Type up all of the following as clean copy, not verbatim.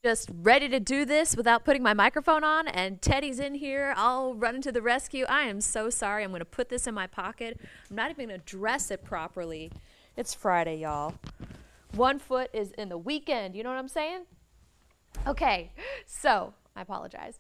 Just ready to do this without putting my microphone on, and Teddy's in here. I'll run to the rescue. I am so sorry. I'm going to put this in my pocket. I'm not even going to dress it properly. It's Friday, y'all. One foot is in the weekend. You know what I'm saying? Okay, so I apologize.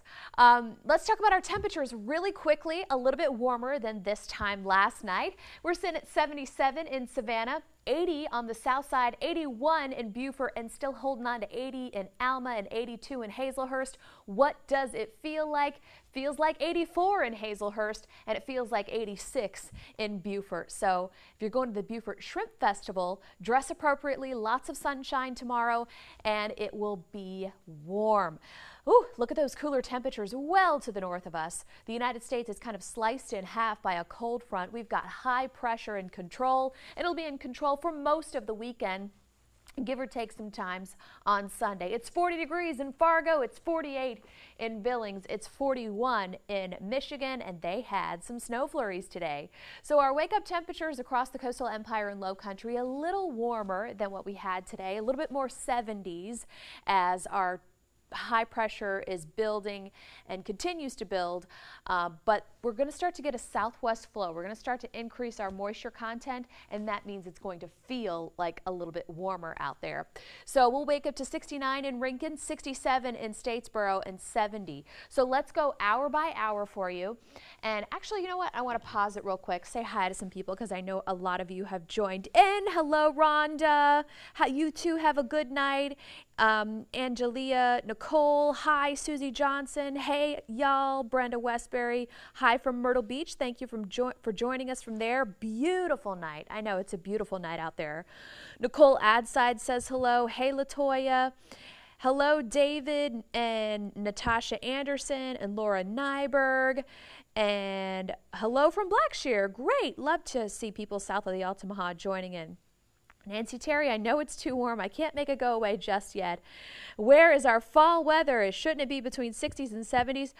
Let's talk about our temperatures really quickly. A little bit warmer than this time last night. We're sitting at 77 in Savannah, 80 on the south side, 81 in Beaufort, and still holding on to 80 in Alma and 82 in Hazelhurst. What does it feel like? Feels like 84 in Hazelhurst, and it feels like 86 in Beaufort. So if you're going to the Beaufort Shrimp Festival, dress appropriately, lots of sunshine tomorrow, and it will be warm. Ooh, look at those cooler temperatures well to the north of us. The United States is kind of sliced in half by a cold front. We've got high pressure in control. It'll be in control for most of the weekend, give or take some times on Sunday. It's 40 degrees in Fargo. It's 48 in Billings. It's 41 in Michigan, and they had some snow flurries today. So our wake-up temperatures across the coastal empire and low country a little warmer than what we had today, a little bit more 70s as our high pressure is building and continues to build, but we're going to start to get a southwest flow. We're going to start to increase our moisture content, and that means it's going to feel like a little bit warmer out there. So we'll wake up to 69 in Rincon, 67 in Statesboro, and 70. So let's go hour by hour for you. And actually, you know what? I want to pause it real quick, say hi to some people because I know a lot of you have joined in. Hello, Rhonda. You two have a good night. Angelia, Nicole, hi, Susie Johnson, hey, y'all, Brenda Westbury, hi from Myrtle Beach, thank you for joining us from there. Beautiful night. I know it's a beautiful night out there. Nicole Adside says hello. Hey, Latoya. Hello, David and Natasha Anderson and Laura Nyberg. And hello from Blackshear. Great. Love to see people south of the Altamaha joining in. Nancy Terry, I know it's too warm. I can't make it go away just yet. Where is our fall weather? Shouldn't it be between 60s and 70s?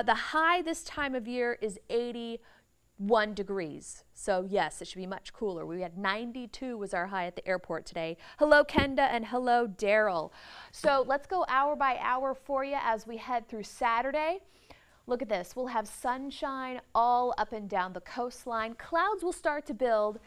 The high this time of year is 81 degrees. So yes, it should be much cooler. We had 92 was our high at the airport today. Hello, Kenda, and hello, Daryl. So let's go hour by hour for you as we head through Saturday. Look at this. We'll have sunshine all up and down the coastline. Clouds will start to build.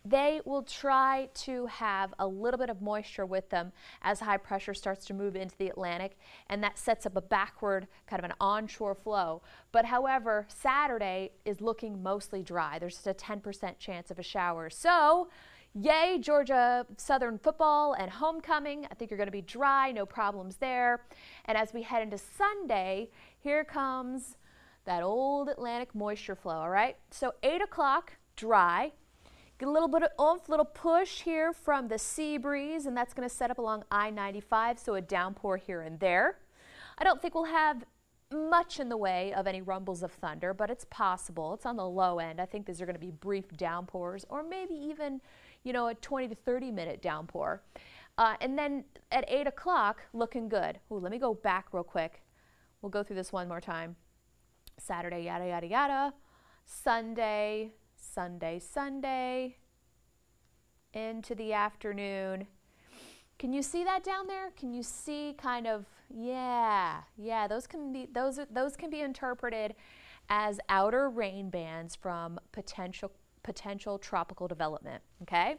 They will try to have a little bit of moisture with them as high pressure starts to move into the Atlantic, and that sets up a backward, kind of an onshore flow. But however, Saturday is looking mostly dry. There's just a 10% chance of a shower. So, yay, Georgia Southern football and homecoming. I think you're going to be dry, no problems there. And as we head into Sunday, here comes that old Atlantic moisture flow, all right? So 8 o'clock, dry. Get a little bit of oomph, little push here from the sea breeze, and that's going to set up along I-95, so a downpour here and there. I don't think we'll have much in the way of any rumbles of thunder, but it's possible. It's on the low end. I think these are going to be brief downpours, or maybe even, you know, a 20 to 30 minute downpour. And then at 8 o'clock, looking good. Ooh, let me go back real quick. We'll go through this one more time. Saturday, yada, yada, yada. Sunday, Sunday, into the afternoon. Can you see that down there? Can you see kind of, yeah, those can be interpreted as outer rain bands from potential tropical development, okay?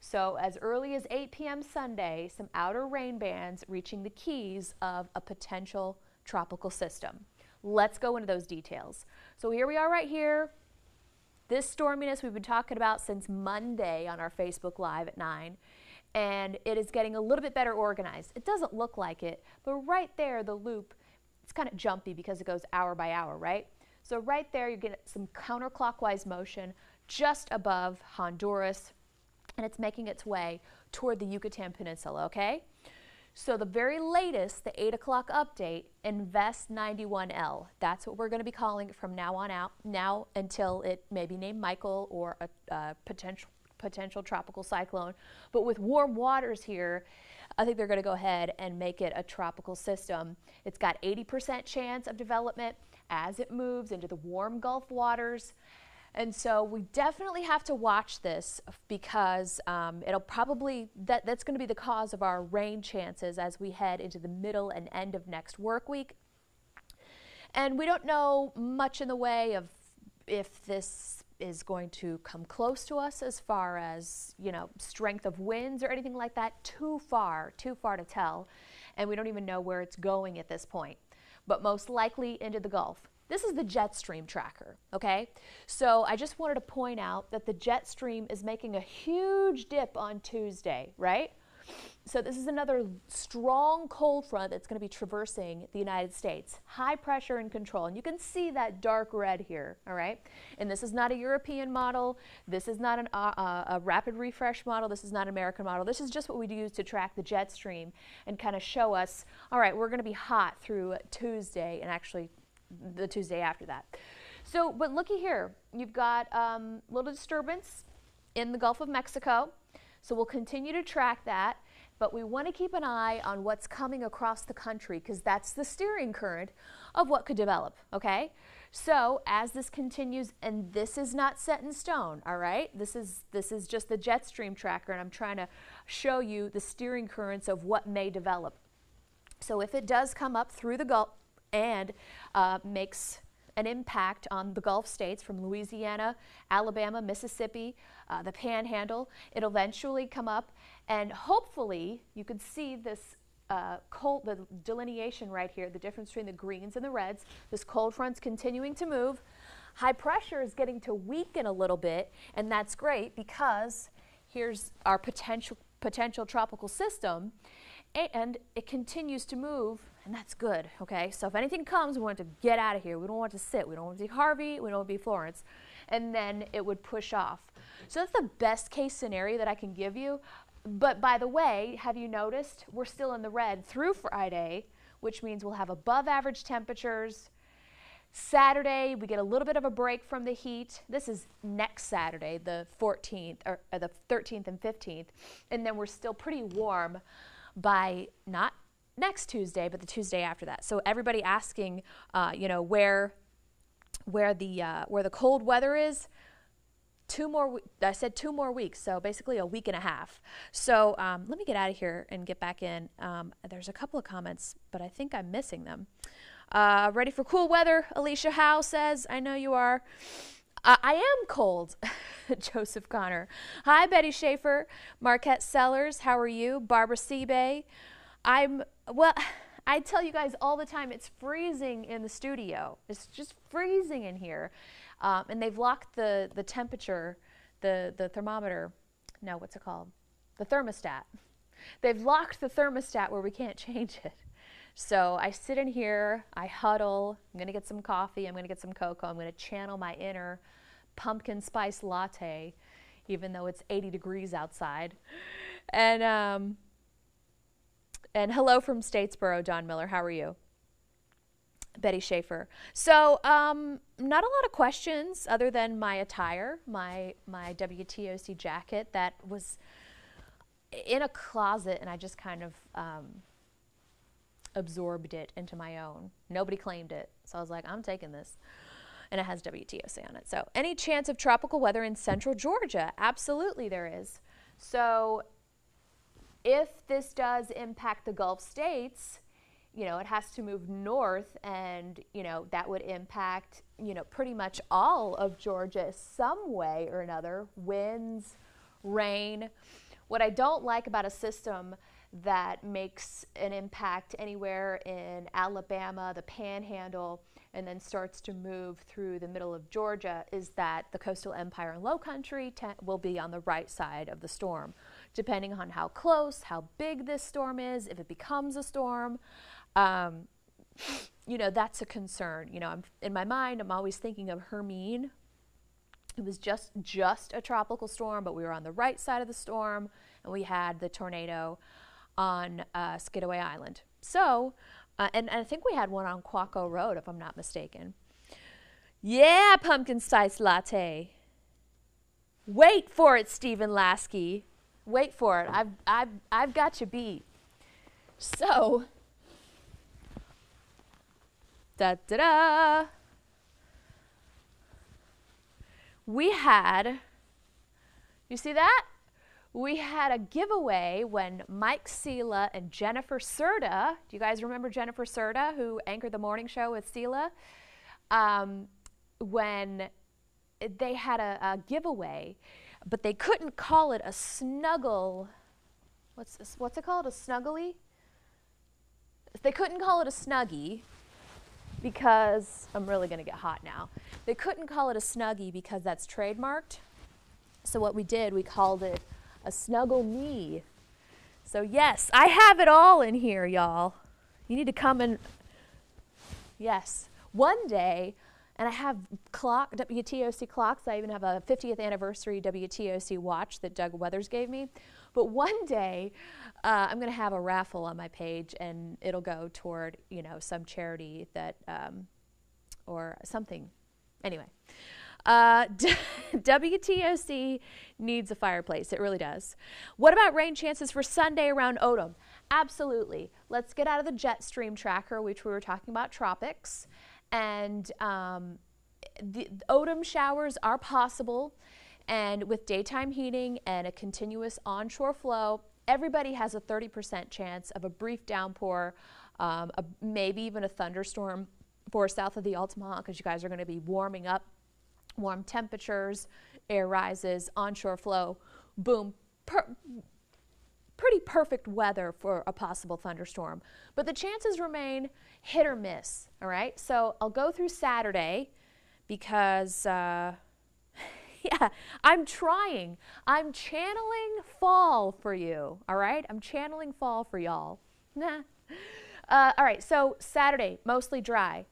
So as early as 8 p.m. Sunday, some outer rain bands reaching the keys of a potential tropical system. Let's go into those details. So here we are right here. This storminess we've been talking about since Monday on our Facebook Live at 9, and it is getting a little bit better organized. It doesn't look like it, but right there, the loop, it's kind of jumpy because it goes hour by hour, right? So right there, you get some counterclockwise motion just above Honduras, and it's making its way toward the Yucatan Peninsula, okay? So the very latest, the 8 o'clock update, Invest 91L. That's what we're going to be calling it from now on out, now until it may be named Michael or a potential tropical cyclone. But with warm waters here, I think they're going to go ahead and make it a tropical system. It's got 80% chance of development as it moves into the warm Gulf waters. And so we definitely have to watch this because it'll probably, that's going to be the cause of our rain chances as we head into the middle and end of next work week. And we don't know much in the way of if this is going to come close to us as far as, you know, strength of winds or anything like that. Too far to tell. And we don't even know where it's going at this point. But most likely into the Gulf. This is the jet stream tracker, okay? So I just wanted to point out that the jet stream is making a huge dip on Tuesday, right? So this is another strong cold front that's going to be traversing the United States. High pressure and control. And you can see that dark red here, all right? And this is not a European model. This is not a rapid refresh model. This is not an American model. This is just what we use to track the jet stream and kind of show us, all right, we're going to be hot through Tuesday and actually the Tuesday after that. So, but looky here. You've got a little disturbance in the Gulf of Mexico. So we'll continue to track that, but we want to keep an eye on what's coming across the country because that's the steering current of what could develop, okay? So as this continues, and this is not set in stone, all right? This is just the jet stream tracker, and I'm trying to show you the steering currents of what may develop. So if it does come up through the Gulf and makes an impact on the Gulf states from Louisiana, Alabama, Mississippi, the Panhandle. It'll eventually come up, and hopefully you could see this the delineation right here, the difference between the greens and the reds. This cold front's continuing to move. High pressure is getting to weaken a little bit, and that's great because here's our potential tropical system, and it continues to move, and that's good, okay? So if anything comes, we want it to get out of here. We don't want it to sit. We don't want it to be Harvey. We don't want it to be Florence. And then it would push off. So that's the best case scenario that I can give you. But by the way, have you noticed we're still in the red through Friday, which means we'll have above average temperatures. Saturday, we get a little bit of a break from the heat. This is next Saturday, the 14th, or the 13th and 15th. And then we're still pretty warm by not next Tuesday, but the Tuesday after that. So everybody asking, you know, where the cold weather is. I said 2 more weeks, so basically a week and a half. So let me get out of here and get back in. There's a couple of comments, but I think I'm missing them. Ready for cool weather, Alicia Howe says. I know you are. I am cold, Joseph Connor. Hi, Betty Schaefer. Marquette Sellers, how are you? Barbara Seabay. Well, I tell you guys all the time, it's freezing in the studio. It's just freezing in here. And they've locked the temperature, the thermometer, no, what's it called? The thermostat. They've locked the thermostat where we can't change it. So I sit in here, I huddle, I'm going to get some coffee, I'm going to get some cocoa, I'm going to channel my inner pumpkin spice latte, even though it's 80 degrees outside. And hello from Statesboro, Don Miller, how are you? Betty Schaefer. So not a lot of questions other than my attire, my WTOC jacket that was in a closet, and I just kind of absorbed it into my own. Nobody claimed it, so I was like, I'm taking this. And it has WTOC on it. So any chance of tropical weather in central Georgia? Absolutely there is. So if this does impact the Gulf states, you know, it has to move north, and, you know, that would impact, you know, pretty much all of Georgia some way or another. Winds, rain. What I don't like about a system that makes an impact anywhere in Alabama, the Panhandle, and then starts to move through the middle of Georgia is that the coastal empire and low country will be on the right side of the storm, depending on how close, how big this storm is, if it becomes a storm. You know, that's a concern. You know, in my mind, I'm always thinking of Hermine. It was just a tropical storm, but we were on the right side of the storm, and we had the tornado on Skidaway Island. So, and I think we had one on Quaco Road, if I'm not mistaken. Yeah, pumpkin spice latte. Wait for it, Stephen Lasky. Wait for it. I've got you beat. So, da-da-da. we had, you see that? We had a giveaway when Mike Sela and Jennifer Serta, do you guys remember Jennifer Serta, who anchored the morning show with Sela? When they had a giveaway, but they couldn't call it a snuggle. What's it called? A snuggly? They couldn't call it a snuggie because, I'm really going to get hot now. They couldn't call it a snuggie because that's trademarked. So what we did, we called it a Snuggle Me. So yes, I have it all in here, y'all. You need to come and, yes. One day, and I have WTOC clocks. I even have a 50th anniversary WTOC watch that Doug Weathers gave me. But one day, I'm going to have a raffle on my page, and it'll go toward, you know, some charity that, or something. Anyway, WTOC needs a fireplace. It really does. What about rain chances for Sunday around Odom? Absolutely. Let's get out of the jet stream tracker, which we were talking about tropics. And the Odom showers are possible. And with daytime heating and a continuous onshore flow, everybody has a 30% chance of a brief downpour, maybe even a thunderstorm for south of the Altamaha, because you guys are going to be warming up, warm temperatures, air rises, onshore flow, boom. Pretty perfect weather for a possible thunderstorm. But the chances remain hit or miss, all right? So I'll go through Saturday because, yeah, I'm trying. I'm channeling fall for you, all right? I'm channeling fall for y'all. Nah. All right, so Saturday, mostly dry.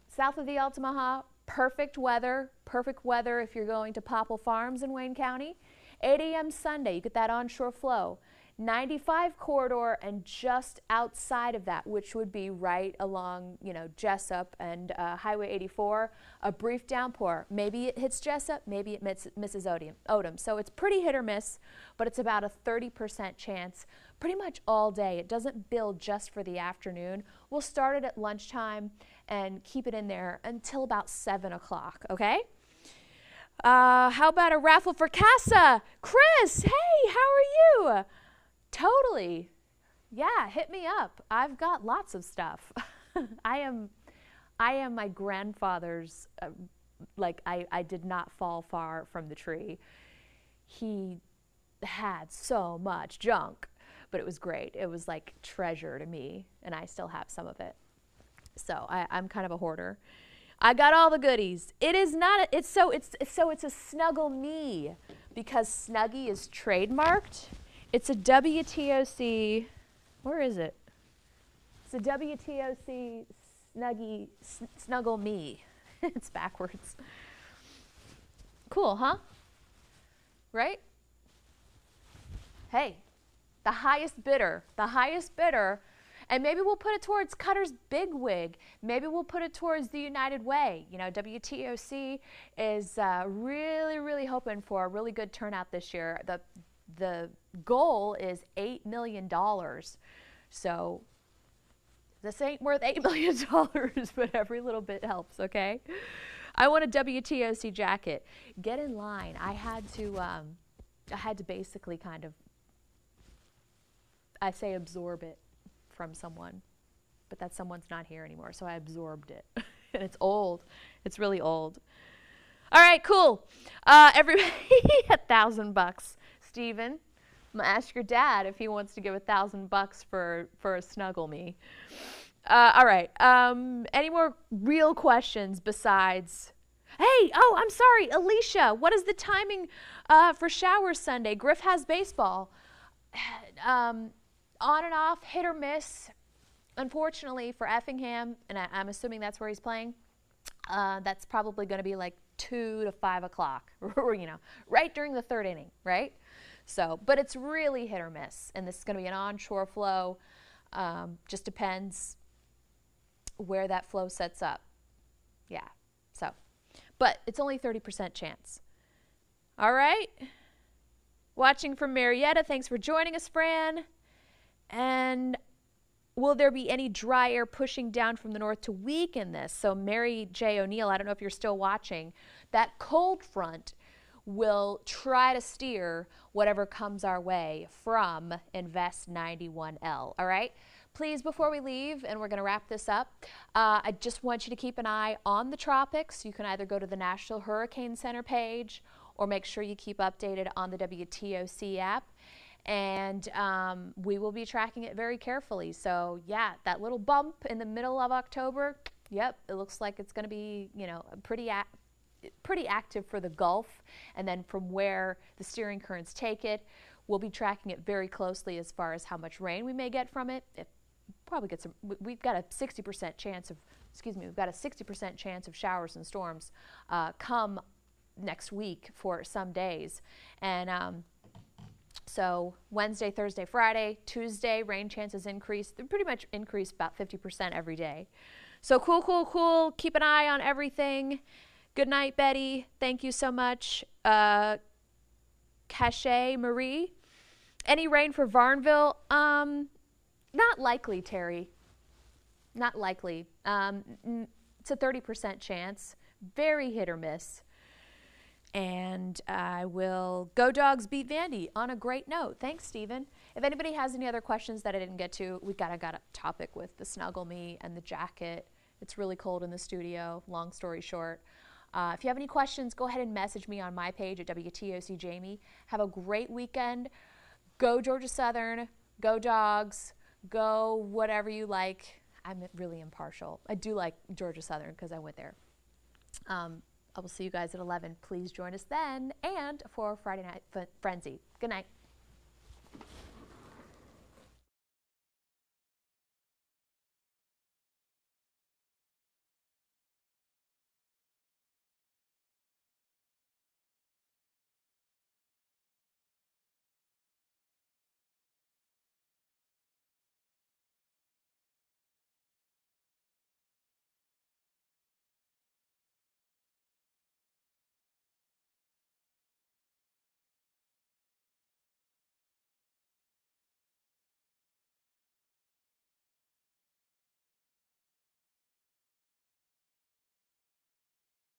South of the Altamaha, perfect weather if you're going to Popple Farms in Wayne County. 8 a.m. Sunday, you get that onshore flow. 95 corridor and just outside of that, which would be right along, you know, Jessup and Highway 84, a brief downpour. Maybe it hits Jessup, maybe it misses Odom. So it's pretty hit or miss, but it's about a 30% chance pretty much all day. It doesn't build just for the afternoon. We'll start it at lunchtime and keep it in there until about 7 o'clock, okay? How about a raffle for Casa? Chris, hey, how are you? Totally. Yeah, hit me up. I've got lots of stuff. I am my grandfather's, I did not fall far from the tree. He had so much junk, but it was great. It was like treasure to me, and I still have some of it. So I'm kind of a hoarder. I got all the goodies. It is not, it's a Snuggle Me because Snuggie is trademarked. It's a WTOC, where is it? It's a WTOC Snuggie, Snuggle Me. It's backwards. Cool, huh? Right? Hey, the highest bidder, and maybe we'll put it towards Cutter's Big Wig. Maybe we'll put it towards the United Way. You know, WTOC is really, really hoping for a really good turnout this year. The goal is $8 million. So this ain't worth $8 million, but every little bit helps, okay? I want a WTOC jacket. Get in line. I had to basically kind of, I say absorb it from someone, but that someone's not here anymore, so I absorbed it. And it's old. It's really old. All right, cool. Everybody, $1,000. Steven, I'm gonna ask your dad if he wants to give $1,000 for a Snuggle Me. All right. Any more real questions besides? Hey, oh, I'm sorry, Alicia. What is the timing for showers Sunday? Griff has baseball. On and off, hit or miss. Unfortunately for Effingham, and I'm assuming that's where he's playing. That's probably going to be like 2 to 5 o'clock, you know, right during the third inning, right? So, but it's really hit or miss, and this is going to be an onshore flow. Just depends where that flow sets up. Yeah, so, but it's only 30% chance. All right. Watching from Marietta, thanks for joining us, Fran. And will there be any dry air pushing down from the north to weaken this? So Mary J. O'Neill, I don't know if you're still watching, that cold front we'll try to steer whatever comes our way from Invest 91L. All right? Please, before we leave, and we're going to wrap this up, I just want you to keep an eye on the tropics. You can either go to the National Hurricane Center page or make sure you keep updated on the WTOC app. And we will be tracking it very carefully. So, yeah, that little bump in the middle of October, yep, it looks like it's going to be, you know, pretty active for the Gulf. And then from where the steering currents take it, we'll be tracking it very closely as far as how much rain we may get from it. Probably get some. We've got a 60% chance of. We've got a 60% chance of showers and storms come next week for some days, and so Wednesday, Thursday, Friday, Tuesday, rain chances increase. They pretty much increase about 50% every day. So cool, cool, cool. Keep an eye on everything. Good night, Betty. Thank you so much. Cachet Marie. Any rain for Varnville? Not likely, Terry. Not likely. It's a 30% chance. Very hit or miss. And I will go Dogs beat Vandy on a great note. Thanks, Stephen. If anybody has any other questions that I didn't get to, we got a topic with the Snuggle Me and the jacket. It's really cold in the studio, long story short. If you have any questions, go ahead and message me on my page at WTOC Jamie. Have a great weekend. Go Georgia Southern. Go Dogs. Go whatever you like. I'm really impartial. I do like Georgia Southern because I went there. I will see you guys at 11. Please join us then and for Friday Night Frenzy. Good night.